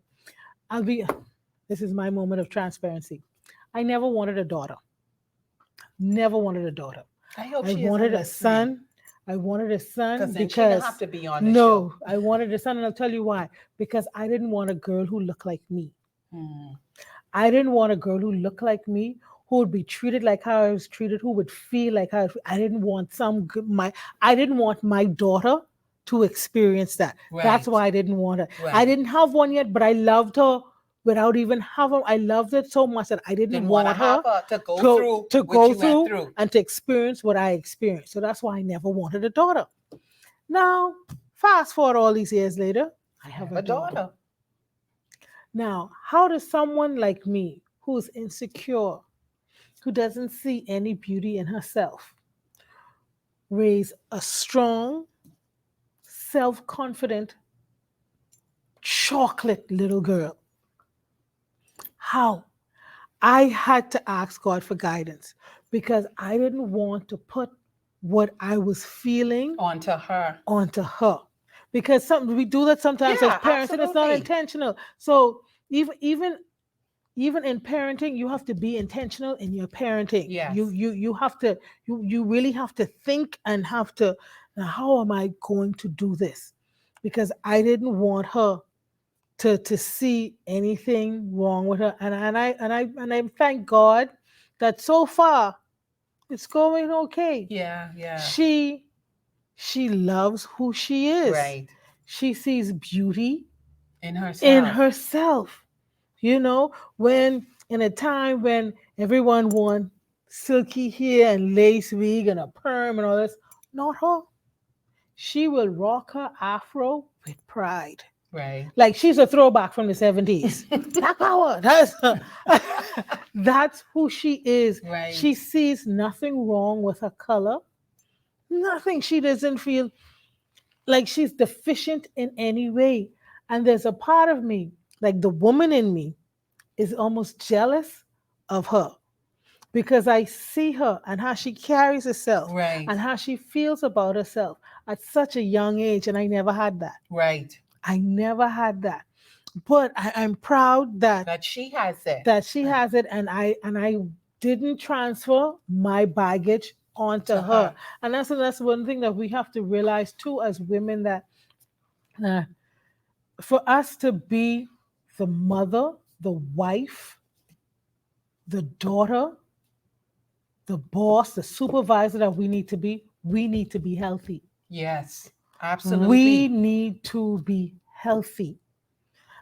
this is my moment of transparency. I never wanted a daughter. Never wanted a daughter. I wanted a son. I wanted a son because she didn't have to be on the show. I wanted a son, and I'll tell you why. Because I didn't want a girl who looked like me. I didn't want a girl who looked like me, who would be treated like how I was treated, who would feel like how I didn't want I didn't want my daughter to experience that. Right. That's why I didn't want her. Right. I didn't have one yet, but I loved her without even having. I loved it so much that I didn't Didn't want to want her have her to go through to what go you went through through. and to experience what I experienced. So that's why I never wanted a daughter. Now, fast forward all these years later, I have Have a a daughter. daughter. Now, how does someone like me, who's insecure, who doesn't see any beauty in herself, raise a strong, self confident, chocolate little girl? How? I had to ask God for guidance because I didn't want to put what I was feeling Onto her. onto her. Because we do that sometimes as Yeah, parents and it's not absolutely. intentional. So even in parenting, you have to be intentional in your parenting. Yes. You have to you really have to think and have to, now how am I going to do this? Because I didn't want her to see anything wrong with her. And I thank God that so far it's going okay. Yeah, yeah. She loves who she is. Right. She sees beauty In in herself. herself. You know, when in a time when everyone want silky hair and lace wig and a perm and all this, not her. She will rock her afro with pride. Right. Like she's a throwback from the 70s. Black power. That's who she is. Right. She sees nothing wrong with her color. Nothing. She doesn't feel like she's deficient in any way. And there's a part of me, like the woman in me, is almost jealous of her because I see her and how she carries herself Right. and how she feels about herself at such a young age. And I never had that. Right. I never had that. But I'm proud that That she has it. she has it, and I didn't transfer my baggage onto To her. her. And that's one thing that we have to realize too as women, that uh, for us to be the mother, the wife, the daughter, the boss, the supervisor that we need to be healthy. Yes. We Absolutely. need to be healthy.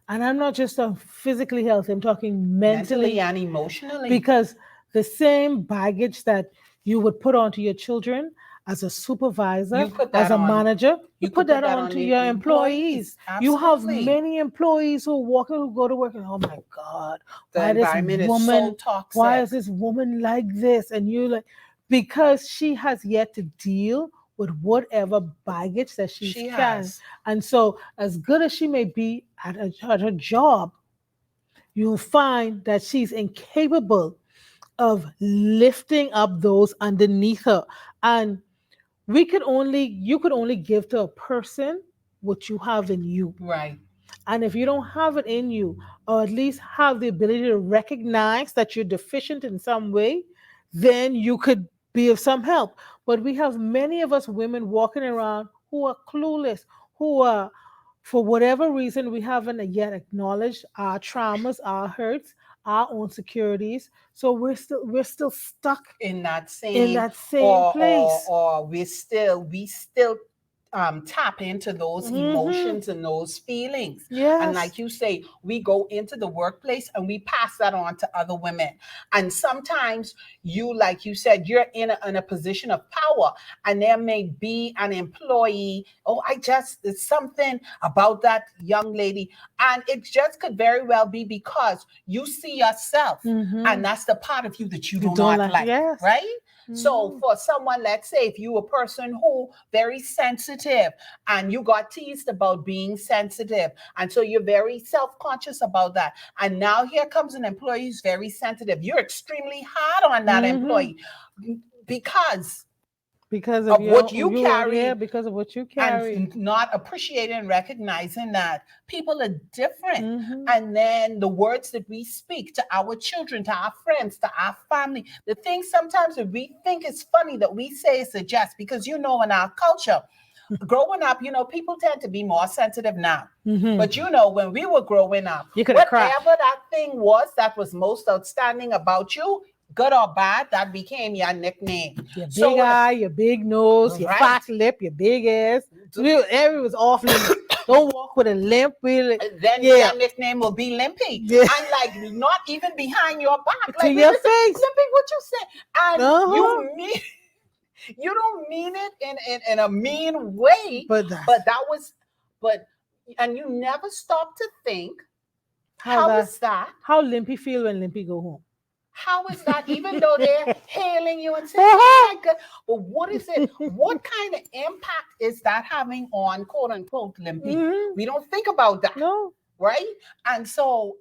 And I'm not just talking physically healthy, I'm talking Mentally mentally, and emotionally. because the same baggage that you would put onto your children as a supervisor, You put as that a on. manager, you You put could put that that on on to the your employees. employees. You have Absolutely. many employees who walk in, who go to work, and oh my God, The environment is so why toxic. is this woman like this? And you like, because she has yet to deal with whatever baggage that she's She carrying. has. And so, as good as she may be at her job, you'll find that she's incapable of lifting up those underneath her. And you could only give to a person what you have in you. Right. And if you don't have it in you, or at least have the ability to recognize that you're deficient in some way, then you could be of some help. But we have many of us women walking around who are clueless, who are, for whatever reason, we haven't yet acknowledged our traumas, our hurts, our own securities. So we're still stuck In that in same, that same place. or we still tap into those Hmm. emotions and those feelings. And Yes. like you say, we go into the workplace and we pass that on to other women. And sometimes you, like you said, you're in a position of power, and there may be an employee. Oh, it's something about that young lady. And it just could very well be because you see yourself, Hmm. and that's the part of you that you You do don't not like, like, yes. right? So Hmm. for someone, let's say if you a person who very sensitive, and you got teased about being sensitive, and so you're very self-conscious about that, and now here comes an employee who's very sensitive, you're extremely hard on that Hmm. employee because Because of of what your you you are, yeah, carry, because of what you carry. and not appreciating and recognizing that people are different. Hmm. And then the words that we speak to our children, to our friends, to our family, the things sometimes that we think is funny that we say is a jest, because in our culture, growing up, people tend to be more sensitive now. Hmm. But when we were growing up, You could have cried. whatever that thing was that was most outstanding about you, good or bad, that became your nickname. Your big So, eye, your big nose, your right. fat lip, your big ass. Every was off limits. Don't walk with a limp. Really. Then Yeah. their nickname will be Limpy. Yeah. And like not even behind your back. To Like, your listen, face. Limpy, what you say? And Uh-huh. you mean you don't mean it in a mean way, But that's but that was but and you never stop to think, how is that? how Limpy feel when Limpy go home. How is that? Even though they're hailing you and saying, "Oh my God," but what is it? What kind of impact is that having on quote unquote Limpy? Mhm. We don't think about that, No. right? And so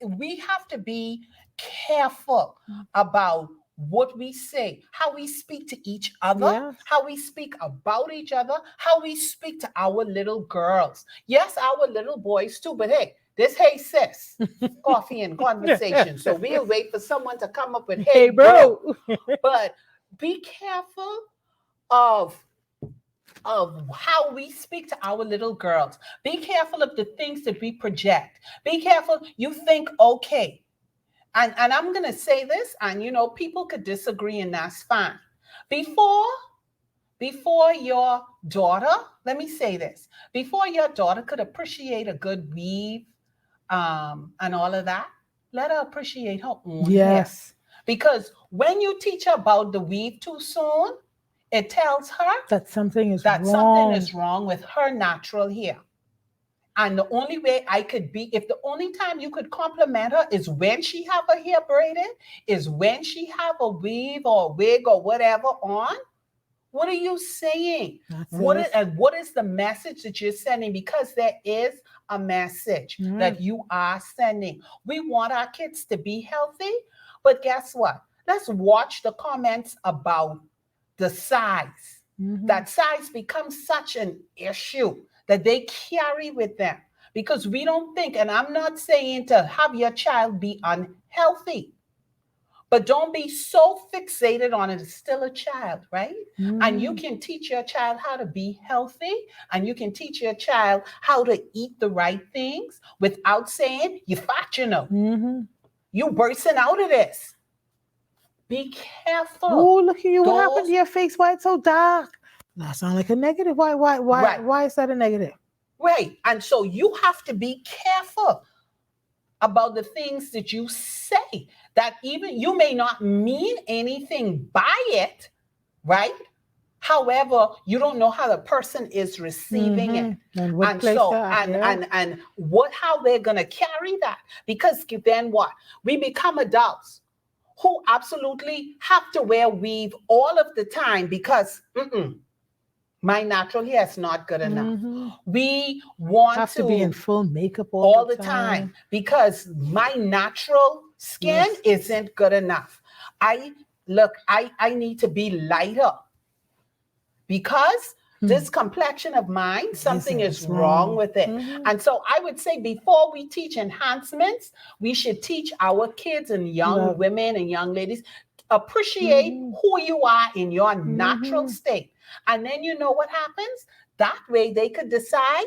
we have to be careful about what we say, how we speak to each other, Yes. how we speak about each other, how we speak to our little girls. Yes, our little boys too, but hey, this hey sis, coffee and conversation. So we'll wait for someone to come up with hey Hey, bro. bro. But be careful of how we speak to our little girls. Be careful of the things that we project. Be careful. You think, okay. And I'm going to say this, and people could disagree, and that's fine. Before your daughter, let me say this, before your daughter could appreciate a good weave and all of that, let her appreciate her own hair. Yes. Because when you teach her about the weave too soon, it tells her That something is that something wrong. is wrong with her natural hair. And the only way I could be, if the only time you could compliment her is when she have her hair braided, is when she have a weave or a wig or whatever on. What are you saying? That's What it. is, and what is the message that you're sending? Because there is a message that Yes. you are sending. We want our kids to be healthy, but guess what? Let's watch the comments about the size. Mhm. That size becomes such an issue that they carry with them because we don't think, and I'm not saying to have your child be unhealthy, but don't be so fixated on it. It's still a child, right? And you Mhm. can teach your child how to be healthy, and you can teach your child how to eat the right things without saying, "You fat, Mhm. you bursting out of this." Be Oh, careful. look at you. What happened to Those, your face? Why it's so dark? That sounds like a negative. right, Why is that a negative? right. And so you have to be careful about the things that you say, that even you may not mean anything by it, right? However, you don't know how the person is receiving it. And what And place so, that? and Yeah. and and what how they're gonna carry that. Because then what? We become adults who absolutely have to wear weave all of the time because my natural hair is not good enough. Mhm. We want Have to be in to full makeup all all the the time time. because my natural skin Yes. isn't good enough. I I need to be lighter because Hmm. this complexion of mine, something is It's wrong wrong. with it. Mhm. And so I would say before we teach enhancements, we should teach our kids and young Love. women and young ladies appreciate Mhm. who you are in your natural Mhm. state. And then you know what happens? That way they could decide,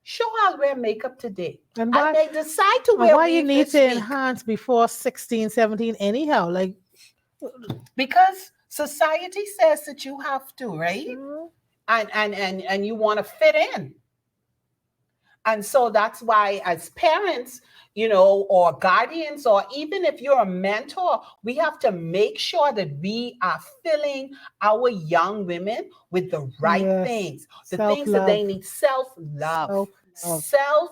sure, I'll wear makeup today. And I why may decide to and wear why you weave need this to week enhance before 16, 17 anyhow? Like because society says that you have to, right? mhm. And you want to fit in. And so that's why, as parents, or guardians, or even if you're a mentor, we have to make sure that we are filling our young women with the right Yes. things, the things that they Self-love. need. Self love. Self-love. Self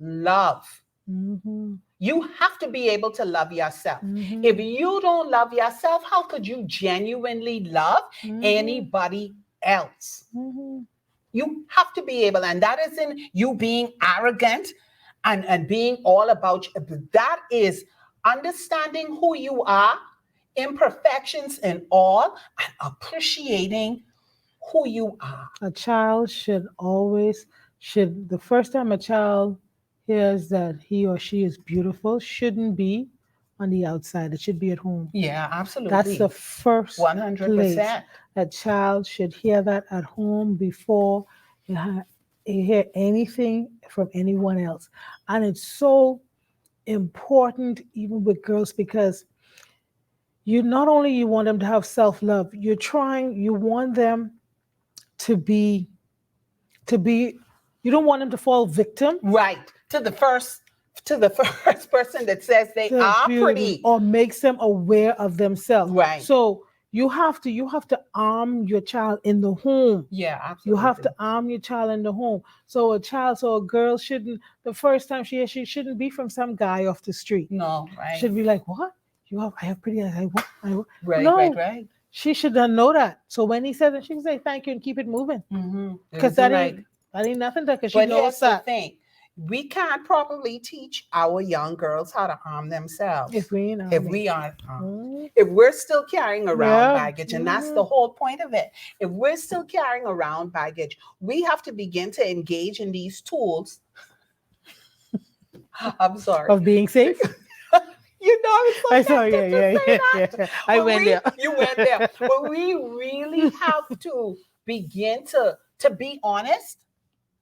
love. Mm-hmm. You have to be able to love yourself. If Mm-hmm. you don't love yourself, how could you genuinely love Mm-hmm. anybody else? Mm-hmm. You have to be able, and that isn't you being arrogant and being all about you. That is understanding who you are, imperfections and all, and appreciating who you are. A child should always should the first time a child hears that he or she is beautiful shouldn't be on the outside. It should be at home. Yeah, That's the absolutely. first place. 100%. A child should hear that at home before you, you hear anything from anyone else. And it's so important even with girls because you not only you want them to have self-love, you want them to be to be You don't want them to fall victim Right. To the first person that says they to are beauty pretty. or makes them aware of themselves. Right. So you have to arm your child in the home. Yeah, You have absolutely. to arm your child in the home. So a girl shouldn't, the first time she shouldn't be from some guy off the street. No, She right. should be like, what? I have pretty eyes. I what? I what? Right, right, No, right. she should not know that. So when he says it, she can say thank you and keep it moving. It Because isn't right. that ain't nothing to her, because she But knows here's the that. thing, we can't properly teach our young girls how to arm If themselves we ain't if army. we aren't armed. Mm, If we're still carrying around yeah. baggage, and that's Hmm. the whole point of it. If we're still carrying around baggage, we have to begin to engage in these tools. I'm sorry. Of being safe. I was I so saw, yeah, tempted to yeah, say yeah, that. yeah. I But went there. you went there. But we really have to begin to be honest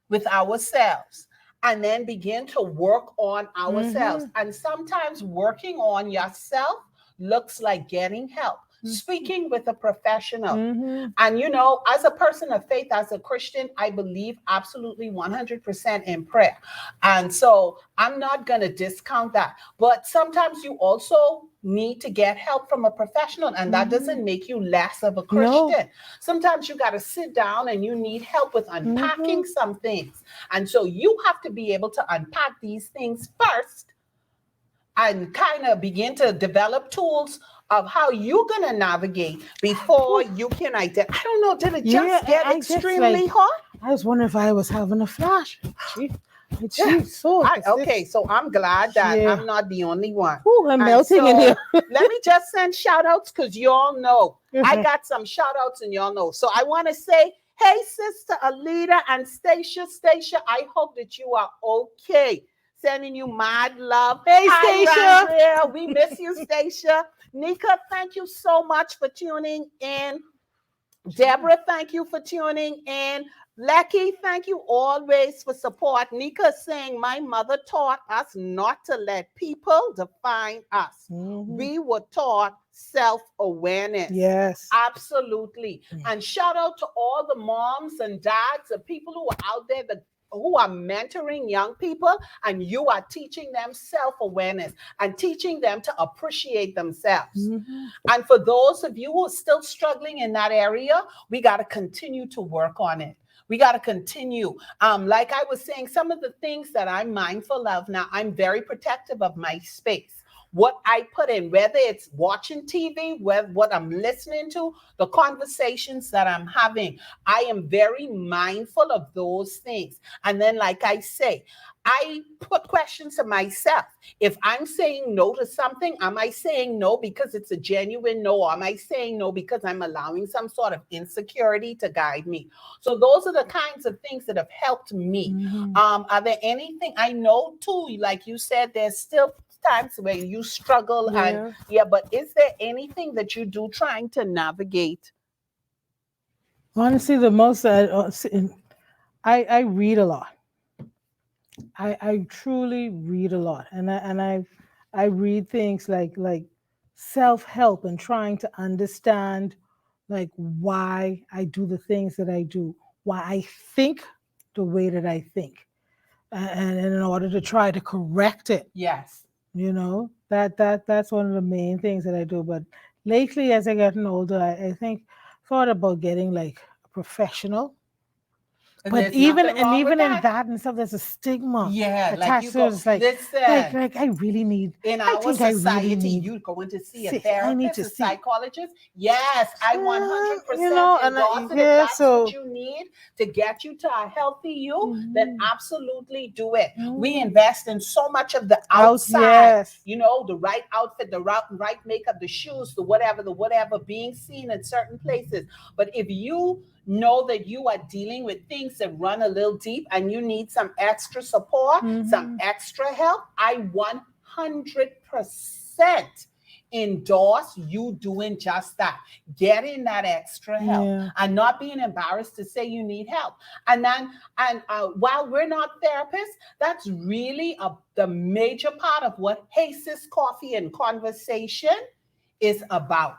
with ourselves and then begin to work on ourselves. Hmm. And sometimes working on yourself looks like getting help, speaking with a professional. Hmm. And as a person of faith, as a Christian, I believe absolutely 100% in prayer. And so I'm not going to discount that. But sometimes you also need to get help from a professional, and that Hmm. doesn't make you less of a No. Christian. Sometimes you got to sit down and you need help with Hmm. unpacking some things. And so you have to be able to unpack these things first and kind of begin to develop tools of how you're going to navigate before you can identify. I don't know, did it Yeah, just get I just extremely hot? I was wondering if I was having a flash. Gee, Yeah. geez, so Okay, so I'm glad that yeah. I'm not the only one. Ooh, I'm And melting in here. so let me just send shout outs because y'all know. I got some shout outs and y'all know. So I want to say, hey, Sister Alita and Stacia. Stacia, I hope that you are okay. Sending you mad love. Hey, Hi, Stacia. Randria. We miss you, Stacia. Nika, thank you so much for tuning in. Deborah, thank you for tuning in. Lecky, thank you always for support. Nika saying, my mother taught us not to let people define us. Mhm. We were taught self-awareness. Yes. Absolutely. And shout out to all the moms and dads, the people who are out there who are mentoring young people, and you are teaching them self-awareness and teaching them to appreciate themselves. Mhm. And for those of you who are still struggling in that area, we got to continue to work on it. We got to continue. Like I was saying, some of the things that I'm mindful of now, I'm very protective of my space. What I put in, whether it's watching TV, what I'm listening to, the conversations that I'm having, I am very mindful of those things. And then, like I say, I put questions to myself. If I'm saying no to something, am I saying no because it's a genuine no? Or am I saying no because I'm allowing some sort of insecurity to guide me? So those are the kinds of things that have helped me. Mhm. Are there anything I know too? Like you said, there's still times where you struggle and Yeah. yeah, but is there anything that you do trying to navigate? Honestly, the most I read a lot. I truly read a lot, and I read things like self help and trying to understand like why I do the things that I do, why I think the way that I think, and in order to try to correct it. Yes. That's one of the main things that I do. But lately, as I gotten older, I think thought about getting like a professional, And but there's nothing wrong with even in that. that and stuff, there's a stigma Yeah, like you attached to it. go, It's like listen, like I really need. in I our think I really society, need. you going to see a See, I need therapist, to a see. psychologist. Yes, I 100% And endorse it. If yeah, that's what so. you need to get you to a healthy you, then Mhm. absolutely do it. We Mm. invest in so much of the Out, outside, yes. the right outfit, the right makeup, the shoes, the whatever, being seen in certain places. But if you know that you are dealing with things that run a little deep and you need some extra support, some Hmm. extra help, I 100% endorse you doing just that, getting that extra help Yeah. and not being embarrassed to say you need help. And while we're not therapists, that's really the major part of what Hey Sis Coffee and Conversation is about.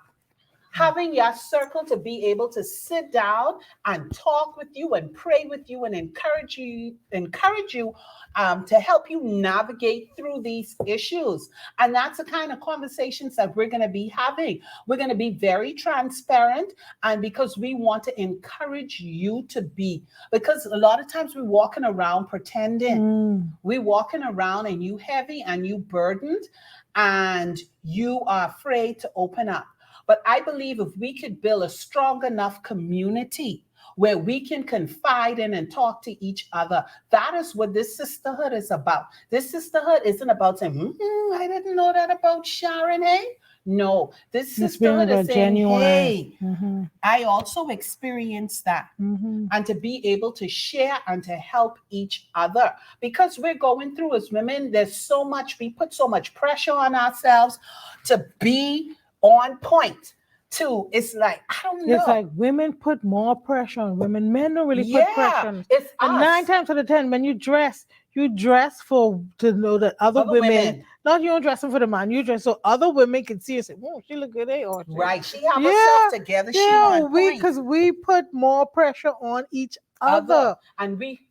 having your circle to be able to sit down and talk with you and pray with you and encourage you to help you navigate through these issues. And that's the kind of conversations that we're going to be having. We're going to be very transparent, and because we want to encourage you to be, because a lot of times we're walking around pretending. We're walking around and you heavy and you burdened and you are afraid to open up. But I believe if we could build a strong enough community where we can confide in and talk to each other, that is what this sisterhood is about. This sisterhood isn't about saying, I didn't know that about Sharon, hey? No, this sisterhood is saying, hey, I also experienced that. And to be able to share and to help each other. Because we're going through as women, there's so much, we put so much pressure on ourselves to be on point. Too, it's like, I don't know. It's like women put more pressure on women. Men don't really put pressure on. It's and us. 9 times out of 10, when you dress for to know that other women. Not you don't dress for the man, you dress so other women can see and say, "Oh, she look good, eh?" Or right, she have herself together. Because we put more pressure on each other, and we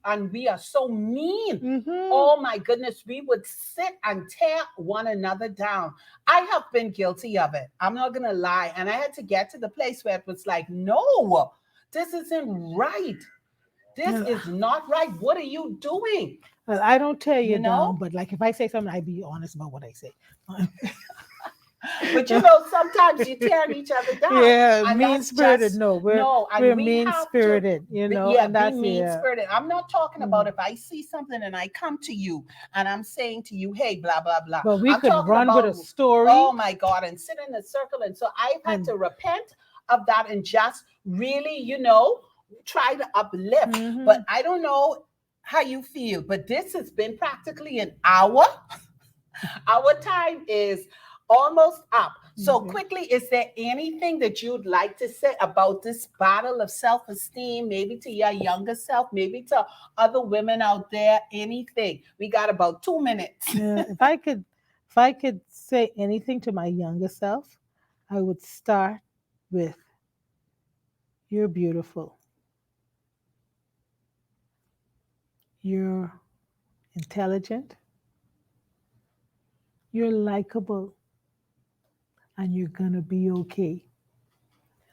are so mean. Oh my goodness, we would sit and tear one another down. I have been guilty of it. I'm not gonna lie, and I had to get to the place where it was like, no, this isn't right. This is not right. What are you doing? Well, I don't tear you down, but like if I say something, I be honest about what I say. But sometimes you tear each other down. Yeah, mean-spirited. We're mean-spirited, Yeah, be mean-spirited. I'm not talking about if I see something and I come to you and I'm saying to you, hey, blah, blah, blah. But we I'm could run with a story. Oh my God, and sit in a circle. And so I've had to repent of that and just really, try to uplift. But I don't know how you feel, but this has been practically an hour. Our time is almost up. So quickly, is there anything that you'd like to say about this battle of self-esteem, maybe to your younger self, maybe to other women out there? Anything? We got about 2 minutes. If I could say anything to my younger self, I would start with, you're beautiful. You're intelligent. You're likable. And you're going to be okay.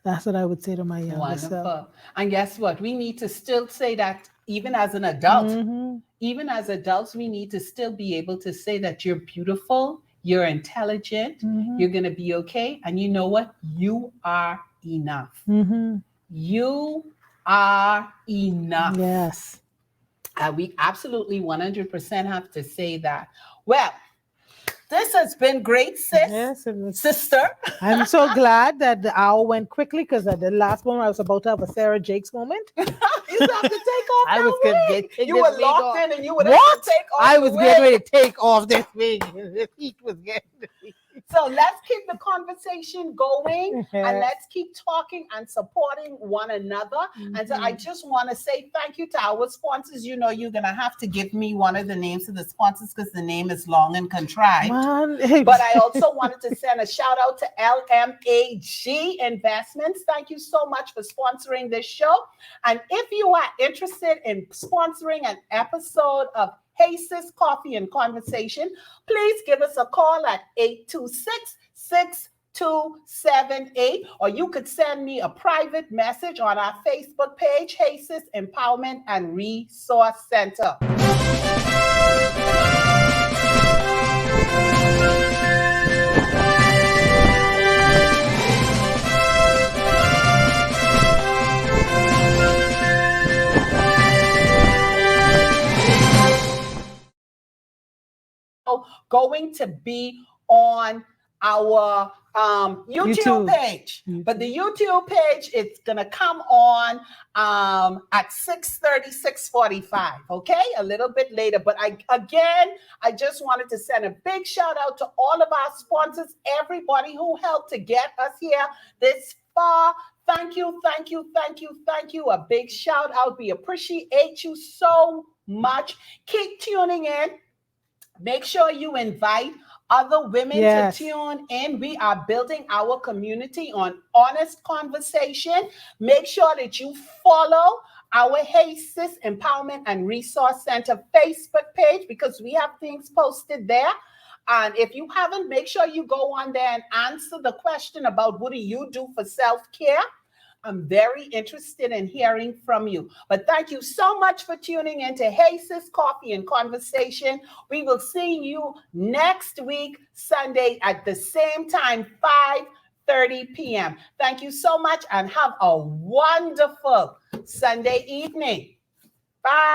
That's what I would say to my younger self. And guess what? We need to still say that even as an adult. Even as adults, we need to still be able to say that you're beautiful, you're intelligent, you're going to be okay. And you know what? You are enough. You are enough. Yes. We absolutely 100% have to say that. Well, this has been great, sis. Yes, sister. I'm so glad that the hour went quickly, because at the last moment I was about to have a Sarah Jakes moment. You have to take off. I was going to You were locked in, and you would have to take off. I was getting ready to take off this wig. The heat was getting. So let's keep the conversation going, and let's keep talking and supporting one another. And so I just want to say thank you to our sponsors. You're going to have to give me one of the names of the sponsors, because the name is long and contrived. But I also wanted to send a shout out to LMAG Investments. Thank you so much for sponsoring this show. And if you are interested in sponsoring an episode of Hey Sis Coffee and Conversation, please give us a call at 826-6278, or you could send me a private message on our Facebook page, Hey Sis Empowerment and Resource Center. Going to be on our YouTube page. But the YouTube page, it's going to come on at 6:30, 6:45, okay? A little bit later. But I just wanted to send a big shout out to all of our sponsors, everybody who helped to get us here this far. Thank you, thank you, thank you, thank you. A big shout out. We appreciate you so much. Keep tuning in. Make sure you invite other women to Yes. tune in. We are building our community on honest conversation. Make sure that you follow our Hey Sis Empowerment and Resource Center Facebook page because we have things posted there. And if you haven't, make sure you go on there and answer the question about what do you do for self-care. I'm very interested in hearing from you. But thank you so much for tuning in to Hey Sis Coffee and Conversation. We will see you next week, Sunday at the same time, 5:30 p.m. Thank you so much and have a wonderful Sunday evening. Bye.